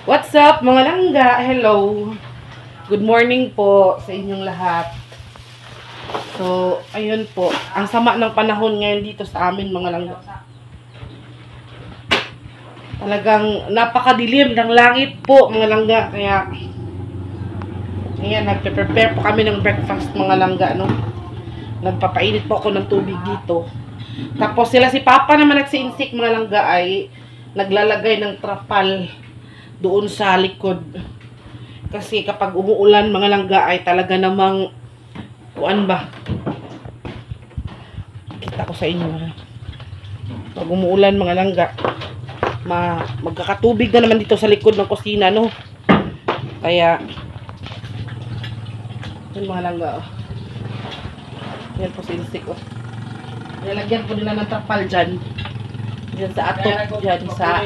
What's up mga langga? Hello. Good morning po sa inyong lahat. So, ayun po. Ang sama ng panahon ngayon dito sa amin mga langga. Talagang napakadilim ng langit po mga langga. Kaya, ayan, nagpe-prepare po kami ng breakfast mga langga, no? Nagpapainit po ako ng tubig dito. Tapos sila si Papa naman nagsiinsik mga langga ay naglalagay ng trapal doon sa likod. Kasi kapag umuulan mga langga ay talaga namang kuan ba? Kita ko sa inyo. Pag umuulan mga langga, magkakatubig na naman dito sa likod ng kusina, no? Kaya yun mga langga, oh. Yan po sinsik, oh. Nilagyan po nila ng trapal dyan. Dyan sa atop, dyan sa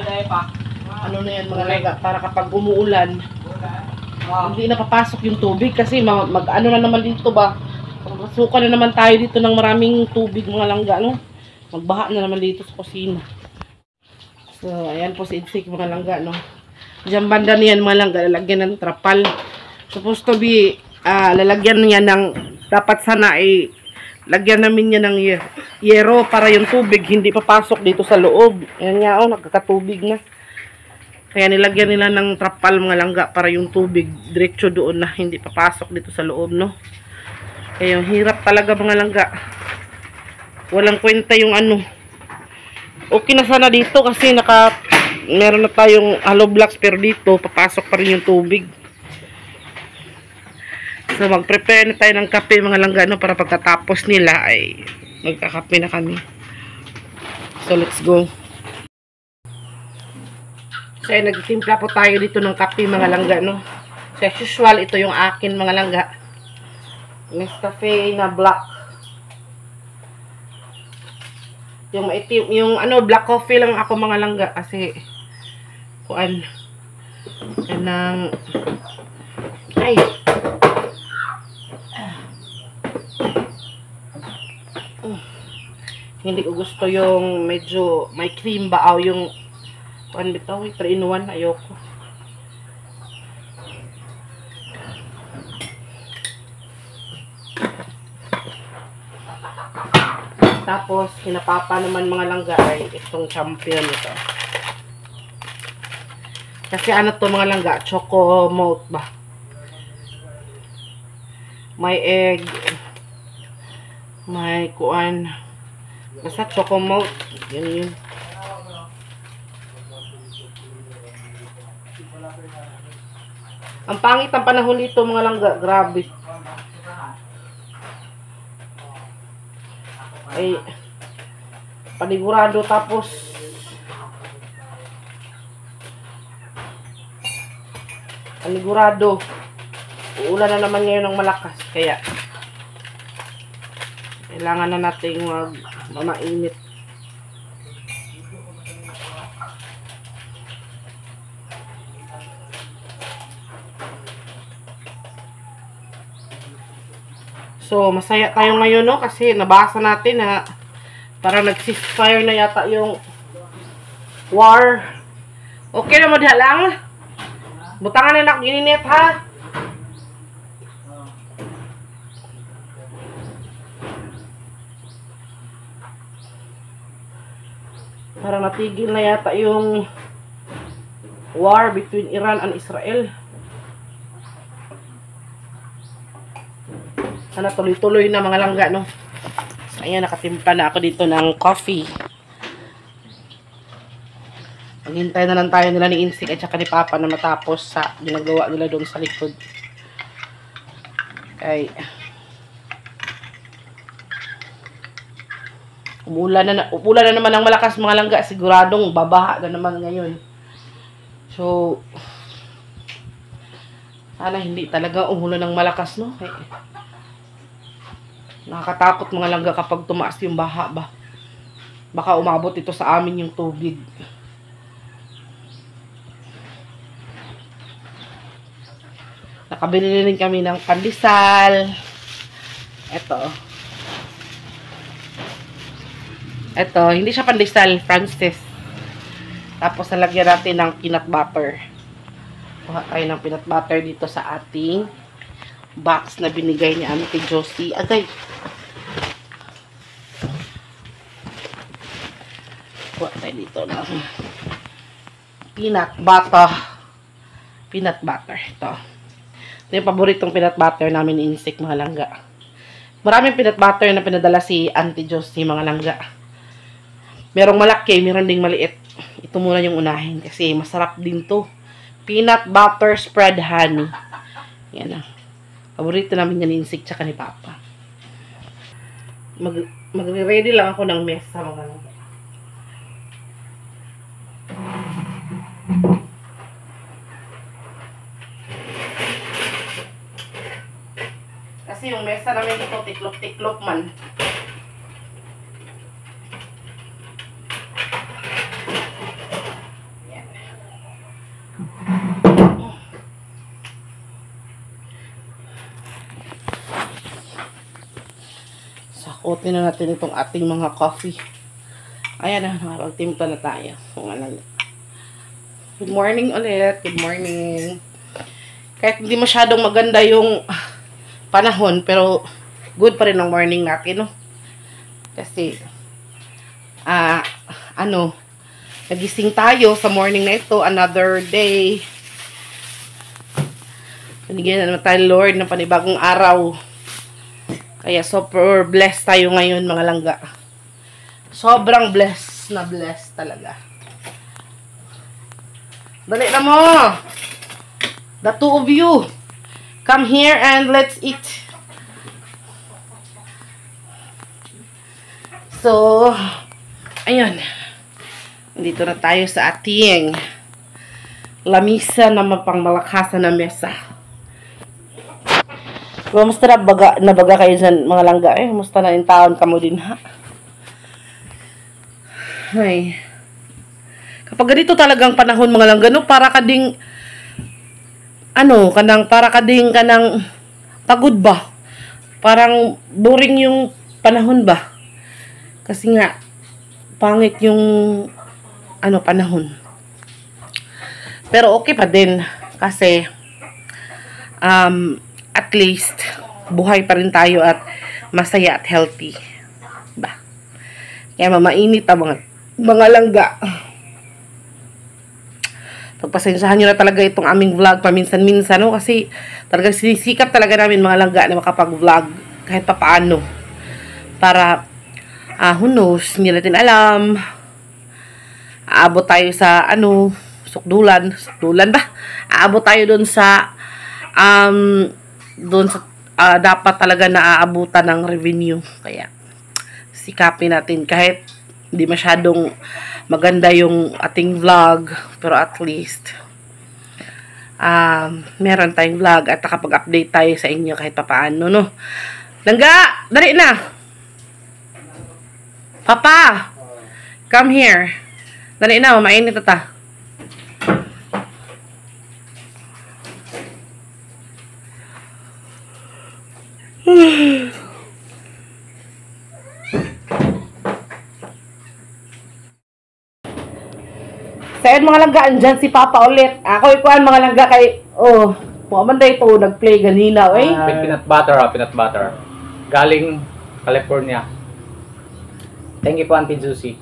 ano na yan mga langga, para kapag umuulan hindi na papasok yung tubig kasi mag-ano na naman dito ba, magpasukan na naman tayo dito ng maraming tubig mga langga, no? Magbaha na naman dito sa kusina. So ayan po si Insik mga langga, no? Diyan banda niyan mga langga, lalagyan ng trapal. Supposed to be lalagyan niya ng, dapat sana ay lagyan namin niya ng yero para yung tubig hindi papasok dito sa loob. Ayan nga, oh, nagkakatubig na. Kaya nilagyan nila ng trapal mga langga para yung tubig diretso doon na hindi papasok dito sa loob, no? Kaya yung hirap talaga mga langga. Walang kwenta yung ano. Okay na sana dito kasi meron na tayong hollow blocks, pero dito papasok pa rin yung tubig. So mag-prepare na tayo ng kape mga langga, no? Para pagkatapos nila ay magkakape na kami. So let's go. So, nagtimpla po tayo dito ng kape mga langga, no? So, as usual, ito yung akin mga langga. Nescafe na black. Yung maitim, yung ano, black coffee lang ako mga langga kasi kuan. Yan ay. Hindi ko gusto yung medyo may cream ba o yung kuan bitaw, 3-in-1 ayoko. Tapos hinapapa naman mga langga ay itong champion ito. Kasi ano to mga langga, choco malt ba? May egg, may kuan, basta choco malt, yun. Ang pangit ang panahon dito mga langga, grabe. Ay panigurado, tapos panigurado uulan na naman ngayon ng malakas, kaya kailangan na nating mamainit. So, masaya tayo ngayon, no? Kasi nabasa natin na parang nag-ceasefire na yata yung war. Okay na mo diha lang. Butangan na gininit, ha? Parang natigil na yata yung war between Iran and Israel. Sana tuloy-tuloy na mga langga, no? So, ayan, nakatimpla na ako dito ng coffee. Maghintay na lang tayo nila ni Insik at saka ni Papa na matapos sa ginagawa nila doon sa likod. Okay. Umulan na naman ng malakas mga langga. Siguradong babaha na naman ngayon. So, sana hindi talaga umulan ng malakas, no? Okay. Nakakatakot mga langga kapag tumaas yung baha ba. Baka umabot ito sa amin yung tubig. Nakabili rin kami ng pandesal. Ito, hindi siya pandesal, Francis. Tapos nalagyan natin ng peanut butter. Kuha tayo ng peanut butter dito sa ating box na binigay ni Auntie Josie. Agay. Kuha tayo dito ng peanut butter. Peanut butter. Ito. Ito yung paboritong peanut butter namin ni Insik, mga langga. Maraming peanut butter na pinadala si Auntie Josie, mga langga. Merong malaki, meron ding maliit. Ito muna yung unahin kasi masarap din to. Peanut butter spread honey. Yan na. Paborito namin yan ni Insik tsaka ni Papa. Magre-ready lang ako ng mesa, mga langga. Kasi yung mesa namin dito, tiklop-tiklop man. Yan. Sakotin na natin itong ating mga coffee. Ayan na, nakapagtimpla na tayo. Good morning ulit. Good morning. Kahit hindi masyadong maganda yung panahon, pero good pa rin ang morning natin, no? Kasi nagising tayo sa morning na ito, another day. Binigyan na naman tayo, Lord, ng panibagong araw. Kaya super blessed tayo ngayon, mga langga. Sobrang blessed na blessed talaga. Dali na mo! The two of you, come here and let's eat. So, ayun. Dito na tayo sa ating lamisa na mapangmalakasan na mesa. Kumusta na baga kayo dyan, mga langga? Kumusta na yung taon ka mo din, ha? Ay. Kapag ganito talagang panahon, mga langga, no? Para ka ding para kanang pagod ba? Parang boring yung panahon ba? Kasi nga, pangit yung panahon. Pero okay pa din. Kasi, at least, buhay pa rin tayo at masaya at healthy. Ba? Kaya mamainit ang mga langga. Pagpasensyahan nyo na talaga itong aming vlog paminsan-minsan, no? Kasi talagang sinisikap talaga namin, mga langga, na makapag-vlog kahit pa paano. Para, who knows, hindi natin alam. Aabot tayo sa, sukdulan ba? Aabot tayo doon sa, dapat talaga na aabutan ng revenue. Kaya, sikapin natin kahit hindi masyadong maganda yung ating vlog, pero at least meron tayong vlog at nakapag-update tayo sa inyo kahit papaano, no? Langga, dali na. Papa, come here. Dali na, mainit ata. Sayon, mga langga, andyan si Papa ulit. Ako ikuan, mga langga, kay muamanda ito, nag-play ganina, Peanut butter. Galing California. Thank you po, Auntie Josie.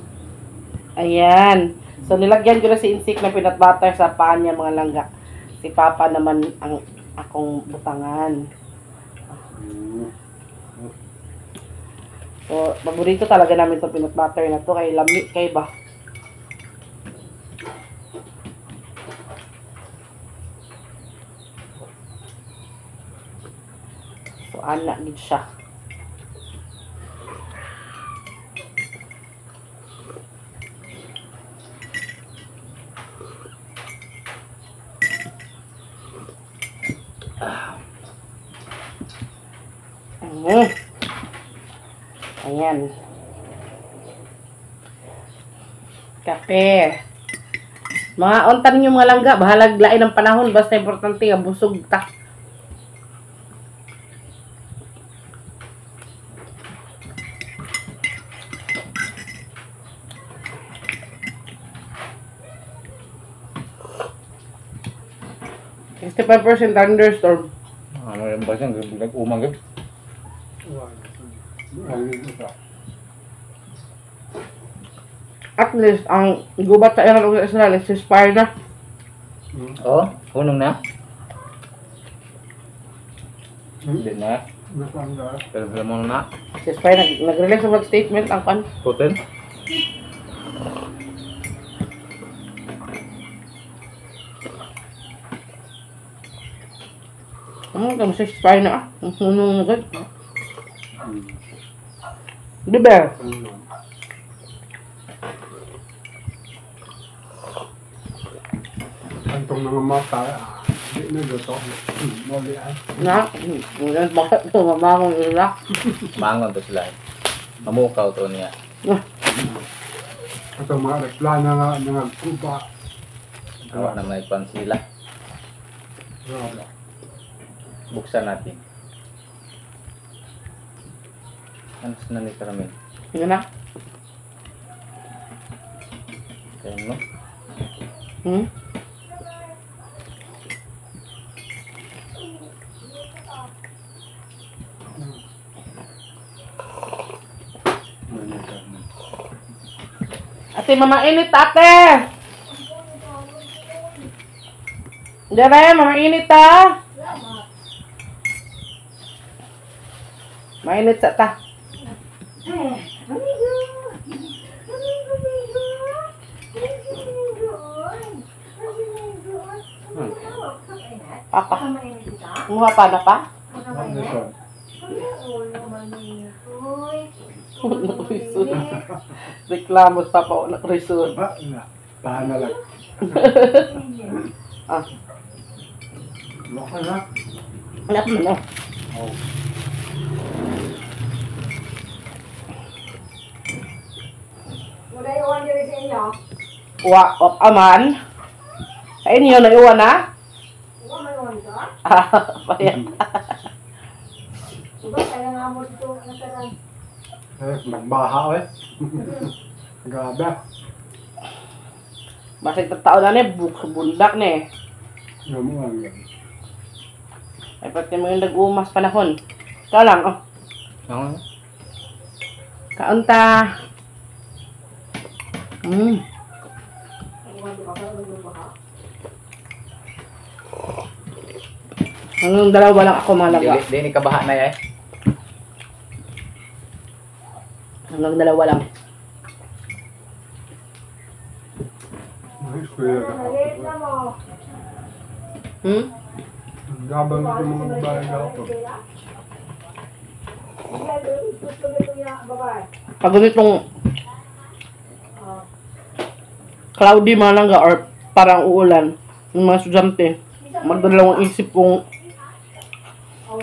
Ayan. So, nilagyan ko na si Insik ng peanut butter sa paan niya, mga langga. Si Papa naman ang akong butangan. So, paborito talaga namin itong peanut butter na to. Kay lami, kay ba? So, anak din siya. Ayan. Kape. Mga ontan nyo, mga langga, bahalag lain ng panahon, basta importante nga busog ta. 65% thunderstorm. Ano yung ba siyang nag-umang gabi? At least, ang gubat sa Iran o sa Israel is ceasefire na. Oo, hunong na. Hindi na. Pero mo na. Ceasefire na. Nag-release ng statement ang kan. Putin. Ano, ceasefire na ah. Hunong na agad. Di ba? Antong mga mata, di na dito. Mali ay. Na, bakit ito mamamang ila? Mangon to sila. Mamukaw to niya. Ito mga reklana nga kuba. Awa na may pan sila. Grabe. Buksan natin. Ano na ni Karamin? Yun na. Kaya no? Hmm? Ate, mama init, ate! Dere, mama init, ha? Mainit sa ta. Papa, kumuha pa na pa? Nakrisod. Reklamos pa pa, nakrisod. Tahan na lang. Ah, Laka na. anak mo na. Oh. Magayuan diri sa inyo. Wa, of aman. Sa inyo, naiwan na? Uwa man ka. Ah, payat. Diba kaya nga mo dito nakaran. Magbaha eh. Grabe. Basig tatao na ni, bundak ni. Yan mo lang yan. Ay, pati mo yung nag-umas panahon. Ikaw lang, oh. Ano? Kaunta. Hanggang dalawa lang ako malaga. Di ni kabaha na eh. Hanggang dalawa lang. Ay, kuya ka. Late na mo. Hmm? Gabang ito mga bahay ako. Gusto nito niya, babae. Pag ganitong Oh. cloudy malangga or parang uulan, yung mga estudyante, magdalawang isip kung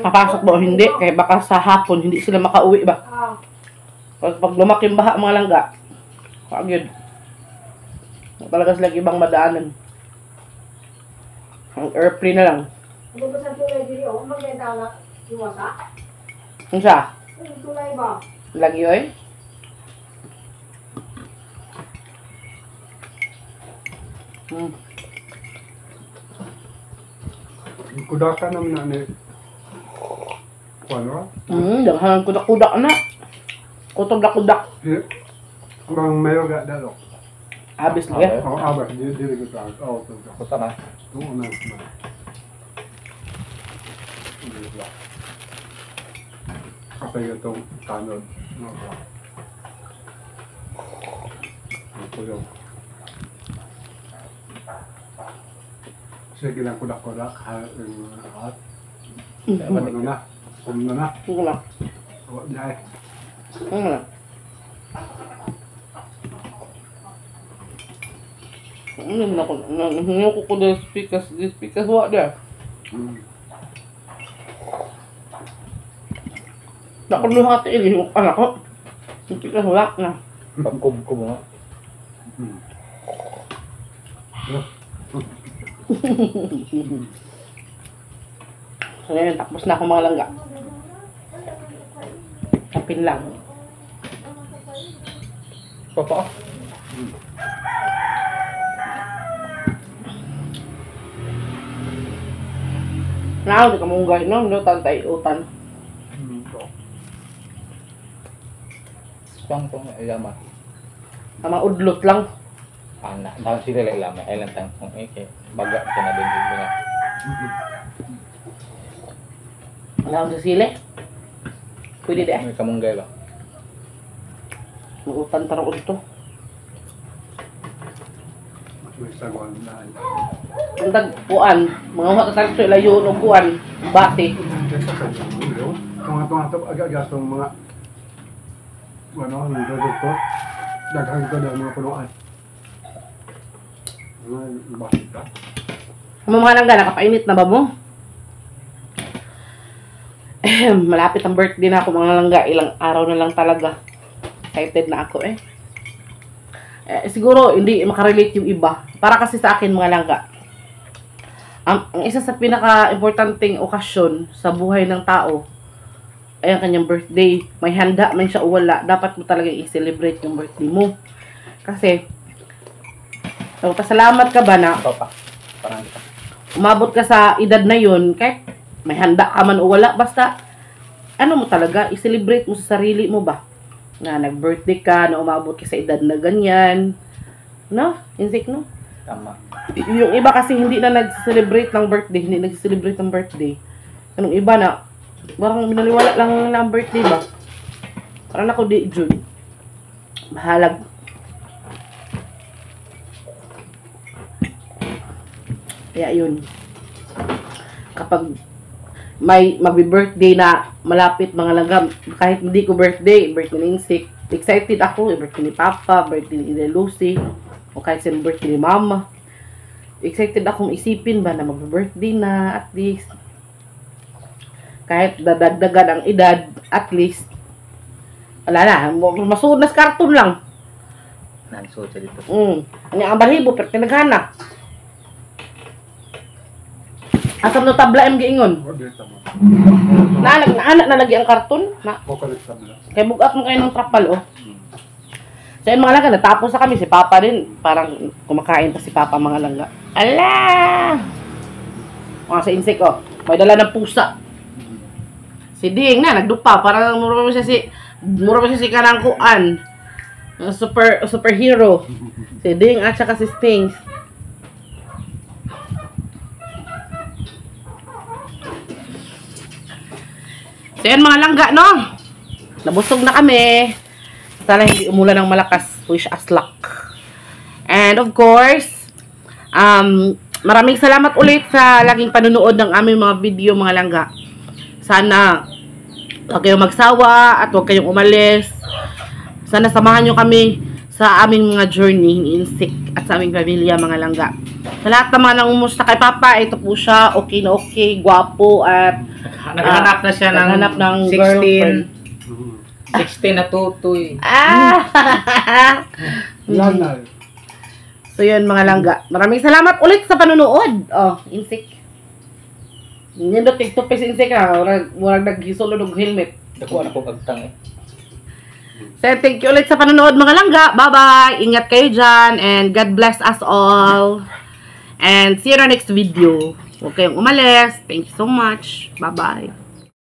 papasok ba o hindi, kaya baka sa hapon hindi sila makauwi ba. Ah, Pag lumaking baha mga langga, kagad. Talaga sila ibang madaanan. Ang airplane na lang. ano ba sa tulay diri o magbenta na iwasa? Yung siya, Yung tulay ba? lagi oy. Kudakan naman na ni. Kuano? Daghan kudak-kudak na. Kutok-dak-kudak. Bang mayo ga dalo. Abis na eh. Oh, aba, di ko ta. Oh, to. Puta na. Oo na. Kapag itong tanod. Ito yung. Sige lang kudak-kudak. Yung hot. Ano na? Ano na? Sige na. Oh, dahil. Ano na? Ano na ako? Nangyayang ko ko ng speakers wala dia. Takot mo hati ini yung anak ko. Speakers wala na. Pagkub-kub nga. So ngayon, tapos na ako mga langga. Kapin lang. Papa. Di ka munggay, no? Lutan tayo, utan. Tong ilama. Tama, udlot lang. Anak, dahil sila lang ilama. Ay lang tang kung baga ka na din dito na. Alam sa sili. Pwede de. May kamunggay ba? Utan tarong udto. May sagwan na. Ang tagpuan, mga wata tarito ilayo ng kuan, bati. Tunga-tunga ito, aga-aga itong mga ano, nandodot ko. Daghang ko na mga punuan. Bakit ka? Mga lang nakapainit na ba mo? Malapit ang birthday na ako mga langga. Ilang araw na lang talaga. Excited na ako siguro hindi makarelate yung iba. Para kasi sa akin mga langga. Ang isa sa pinaka-importanting okasyon sa buhay ng tao ay ang kanyang birthday. May handa man siya o wala. Dapat mo talaga i-celebrate yung birthday mo. Kasi pasalamat ka ba na Papa. Parang kita. umabot ka sa edad na yun, kahit may handa ka man o wala, basta, ano mo talaga, i-celebrate mo sa sarili mo ba? Na nag-birthday ka, na umabot ka sa edad na ganyan. No? Insik, no? Tama. Yung iba kasi hindi na nag-celebrate ng birthday, hindi nag-celebrate ng birthday. Anong iba na, parang minaliwala lang na ang birthday ba? Parang ako di, June. Bahalag. Kaya yun. Kapag may magbi-birthday na malapit mga langgam, kahit hindi ko birthday ni Insik, excited ako, birthday ni Papa, birthday ni Lucy, o kahit sa birthday ni Mama. Excited akong isipin ba na magbi-birthday na at least. Kahit dadagdagan ang edad, at least, wala na, masuod na sa karton lang. Nansuot siya dito. Ang balibo, pero tinaghana. Asam no tabla em giingon. Naanak na lagi ang karton. Na. Kay bugat mo kayo ng trapal oh. So yun mga langga, natapos na kami. Si Papa din, parang kumakain pa si Papa mga langga. Ala! Mga sa insik oh. May dala ng pusa. Si Ding na, nagdupa. Parang mura pa siya si Kanangkuan. Superhero. Si Ding at saka si Stings. So yan mga langga, no? Nabusog na kami. Sana hindi umulan ng malakas. Wish us luck. And of course, maraming salamat ulit sa laging panunood ng aming mga video mga langga. Sana huwag kayong magsawa at huwag kayong umalis. Sana samahan nyo kami sa aming mga journey ni Insik at sa aming pamilya mga langga. Sa lahat naman ng umusta kay Papa, ito po siya, okay na okay, gwapo at Naghanap na siya ng girlfriend. 16 na tutoy. Yan na. So yun mga langga. Maraming salamat ulit sa panunood. Oh, Insik. Yan do TikTok si Insik ha. Murag naghisolo ng helmet. Dako na ko agtang So thank you ulit sa panunood mga langga. Bye-bye. Ingat kayo dyan. And God bless us all. And see you in our next video. Huwag kayong umalis. Thank you so much. Bye-bye.